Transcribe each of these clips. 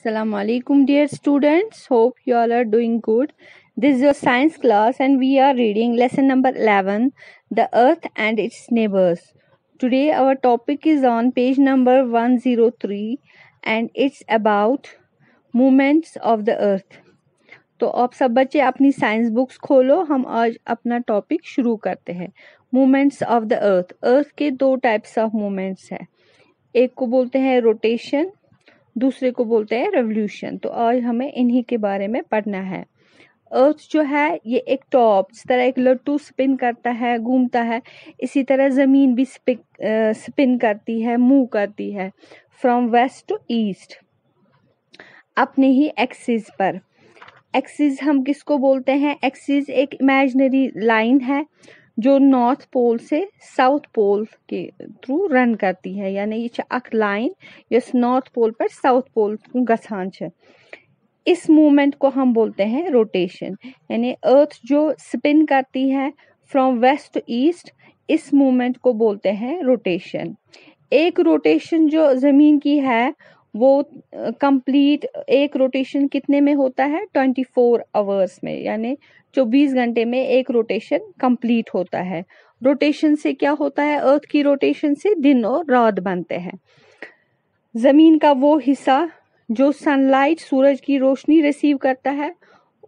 Assalamu alaikum dear students, hope you all are doing good. This is your science class and we are reading lesson number 11, The Earth and its Neighbors. Today our topic is on page number 103 and it's about movements of the earth. तो आप सब बच्चे अपनी science books खोलो, हम आज अपना topic शुरू करते हैं. Movements of the earth. Earth के दो टाइप्स ऑफ मूवमेंट्स है, एक को बोलते हैं रोटेशन, दूसरे को बोलते हैं रेवोल्यूशन. तो आज हमें इन्हीं के बारे में पढ़ना है. अर्थ जो है ये एक टॉप, जिस तरह एक लट्टू स्पिन करता है, घूमता है, इसी तरह जमीन भी स्पिन करती है, मूव करती है फ्रॉम वेस्ट टू ईस्ट अपने ही एक्सिस पर. एक्सिस हम किसको बोलते हैं? एक्सिस एक इमेजिनरी लाइन है जो नॉर्थ पोल से साउथ पोल के थ्रू रन करती है, यानी ये अक लाइन यस नॉर्थ पोल पर साउथ पोल गसान छ. इस मूवमेंट को हम बोलते हैं रोटेशन, यानी अर्थ जो स्पिन करती है फ्रॉम वेस्ट टू ईस्ट, इस मूवमेंट को बोलते हैं रोटेशन. एक रोटेशन जो जमीन की है वो कंप्लीट, एक रोटेशन कितने में होता है? 24 आवर्स में, यानी 24 घंटे में एक रोटेशन कंप्लीट होता है. रोटेशन से क्या होता है? अर्थ की रोटेशन से दिन और रात बनते हैं. जमीन का वो हिस्सा जो सनलाइट, सूरज की रोशनी रिसीव करता है,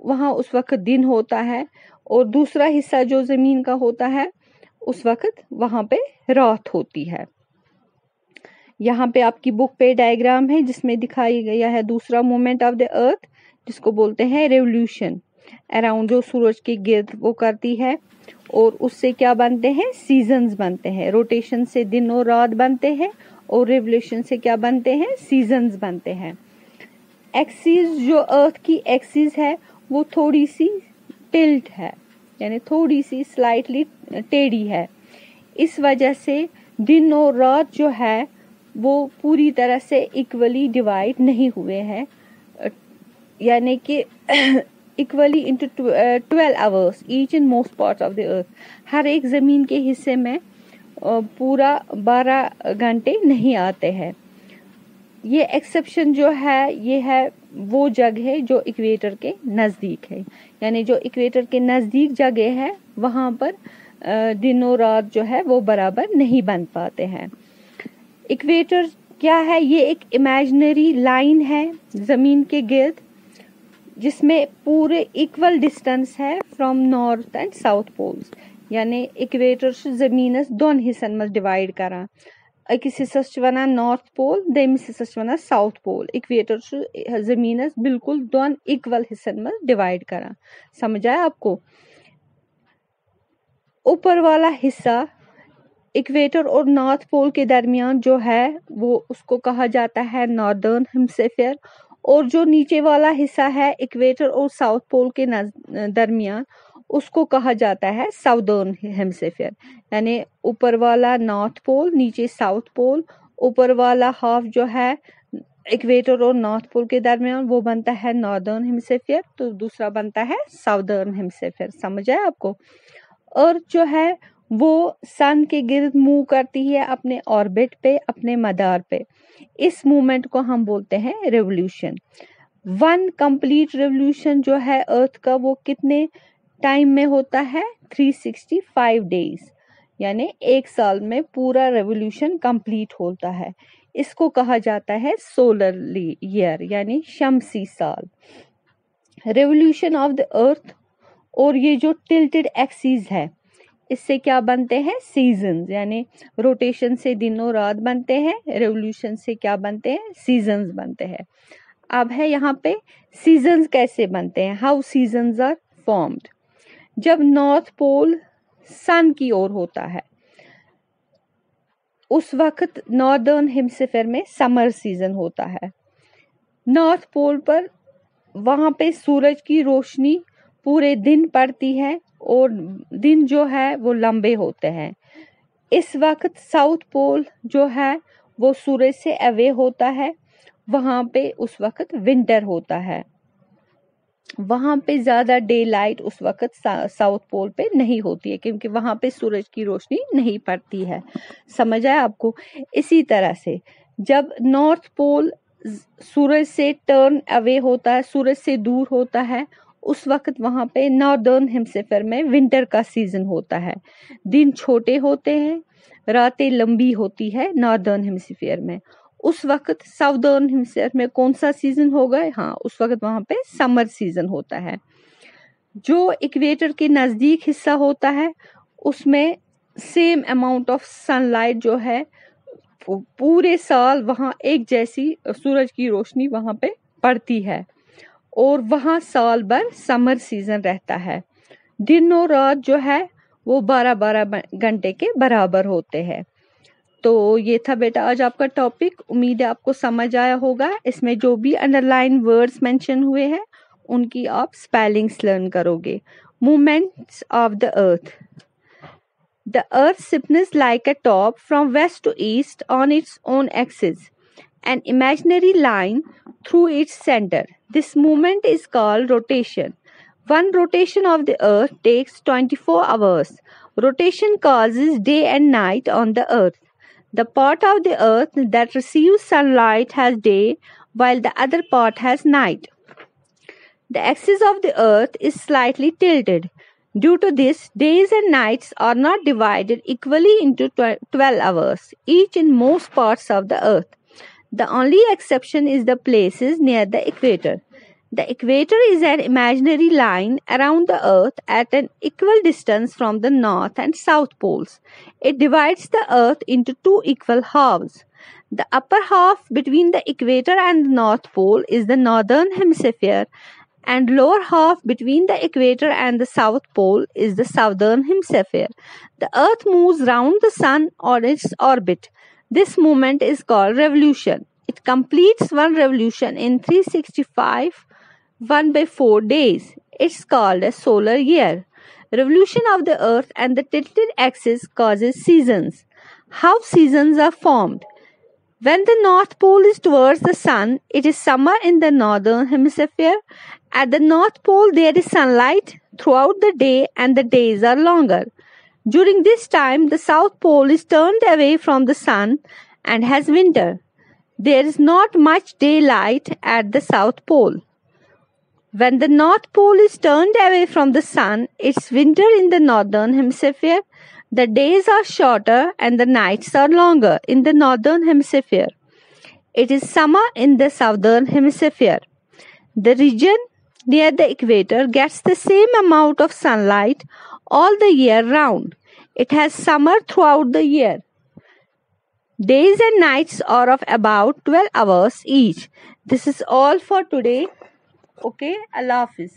वहां उस वक्त दिन होता है, और दूसरा हिस्सा जो जमीन का होता है उस वक्त वहां पे रात होती है. यहाँ पे आपकी बुक पे डायग्राम है जिसमें दिखाई गया है दूसरा मूवमेंट ऑफ द अर्थ, जिसको बोलते हैं रेवोल्यूशन. अराउंड जो सूरज के गिर्द वो करती है, और उससे क्या बनते हैं? सीजन्स बनते हैं. रोटेशन से दिन और रात बनते हैं, और रेवोल्यूशन से क्या बनते हैं? सीजन्स बनते हैं. एक्सिस जो अर्थ की एक्सिस है वो थोड़ी सी टिल्ट है, यानी थोड़ी सी स्लाइटली टेढ़ी है. इस वजह से दिन और रात जो है वो पूरी तरह से इक्वली डिवाइड नहीं हुए हैं, यानी कि equally into 12 hours each in most parts of the earth. हर एक जमीन के हिस्से में पूरा 12 घंटे नहीं आते हैं. ये एक्सेप्शन जो है ये है वो जगह जो इक्वेटर के नज़दीक है, यानी जो इक्वेटर के नज़दीक जगह है वहाँ पर दिन और रात जो है वो बराबर नहीं बन पाते हैं. इक्वेटर क्या है? ये एक इमेजिनरी लाइन है जमीन के गिर्द, जिसमें पूरे इक्वल डिस्टेंस है from north and south poles. यानी इक्वेटर जमीन दोन हिस्सन में डिवाइड करा. अकिस हिस्सस वनान नॉर्थ पोल, दमिस हिस्सस वनान साउथ पोल. इक्वेटर जमीन बिल्कुल दोन इक्वल हिस्सन में डिवाइड करा. समझ आया आपको? ऊपर वाला हिस्सा इक्वेटर और नॉर्थ पोल के दरमियान जो है वो उसको कहा जाता है नॉर्दर्न हेमिस्फीयर, और जो नीचे वाला हिस्सा है इक्वेटर और साउथ पोल के दरमियान उसको कहा जाता है साउदर्न हेमिस्फीयर. यानी ऊपर वाला नॉर्थ पोल, नीचे साउथ पोल, ऊपर वाला हाफ जो है इक्वेटर और नॉर्थ पोल के दरमियान वो बनता है नॉर्दर्न हेमिस्फीयर, तो दूसरा बनता है साउदर्न हेमिस्फीयर. समझ आया आपको? अर्थ जो है वो सन के गिर्द मूव करती है अपने ऑर्बिट पे, अपने मदार पे. इस मूवमेंट को हम बोलते हैं रेवोल्यूशन. वन कंप्लीट रेवोल्यूशन जो है अर्थ का वो कितने टाइम में होता है? 365 डेज, यानी एक साल में पूरा रेवोल्यूशन कंप्लीट होता है. इसको कहा जाता है सोलर ईयर, यानी शमसी साल. रेवोल्यूशन ऑफ द अर्थ और ये जो टिल्टेड एक्सिस है इससे क्या बनते हैं? सीजन्स, यानी रोटेशन से दिन और रात बनते हैं, रेवोल्यूशन से क्या बनते हैं? सीजन्स बनते हैं. अब है यहाँ पे सीजन्स कैसे बनते हैं, हाउ सीजन्स आर फॉर्म्ड. जब नॉर्थ पोल सन की ओर होता है उस वक्त नॉर्दर्न हेमिस्फीयर में समर सीजन होता है. नॉर्थ पोल पर वहां पे सूरज की रोशनी पूरे दिन पड़ती है और दिन जो है वो लंबे होते हैं. इस वक्त साउथ पोल जो है वो सूरज से अवे होता है, वहां पे उस वक्त विंटर होता है. वहां पे ज्यादा डे लाइट उस वक्त साउथ पोल पे नहीं होती है, क्योंकि वहां पे सूरज की रोशनी नहीं पड़ती है. समझ आया आपको? इसी तरह से जब नॉर्थ पोल सूरज से टर्न अवे होता है, सूरज से दूर होता है, उस वक्त वहाँ पे नॉर्दर्न हेमिस्फीयर में विंटर का सीजन होता है। दिन छोटे होते हैं, रातें लंबी होती है नॉर्दर्न हेमिस्फीयर में। उस वक्त साउदर्न हेमिस्फीयर में कौन सा सीजन होगा? हाँ, उस वक्त वहाँ पे समर सीजन होता है। जो इक्वेटर के नज़दीक हिस्सा होता है उसमें सेम अमाउंट ऑफ सनलाइट जो है पूरे साल वहाँ एक जैसी सूरज की रोशनी वहाँ पे पड़ती है और वहाँ साल भर समर सीजन रहता है। दिन और रात जो है वो 12-12 घंटे के बराबर होते हैं। तो ये था बेटा आज आपका टॉपिक। उम्मीद है आपको समझ आया होगा। इसमें जो भी अंडरलाइन वर्ड्स मेंशन हुए हैं उनकी आप स्पेलिंग्स लर्न करोगे। Movements of the earth. The earth spins like a top from west to east on its own axis, an imaginary line through its center. This movement is called rotation. One rotation of the earth takes 24 hours. Rotation causes day and night on the earth. The part of the earth that receives sunlight has day, while the other part has night. The axis of the earth is slightly tilted. Due to this, days and nights are not divided equally into 12 hours, each in most parts of the earth. The only exception is the places near the equator. The equator is an imaginary line around the earth at an equal distance from the north and south poles. It divides the earth into two equal halves. The upper half between the equator and the north pole is the northern hemisphere, and lower half between the equator and the south pole is the southern hemisphere. The earth moves round the sun on its orbit. This movement is called revolution. It completes one revolution in 365 1/4 days. It's called a solar year. Revolution of the earth and the tilted axis causes seasons. How seasons are formed? When the North Pole is towards the sun, it is summer in the northern hemisphere. At the North Pole, there is sunlight throughout the day and the days are longer. During this time, the South Pole is turned away from the sun and has winter. There is not much daylight at the South Pole. When the North Pole is turned away from the sun, it's winter in the northern hemisphere. The days are shorter and the nights are longer in the northern hemisphere. It is summer in the southern hemisphere. The region near the equator gets the same amount of sunlight all the year round. It has summer throughout the year. Days and nights are of about 12 hours each. This is all for today. Okay, Allah Hafiz.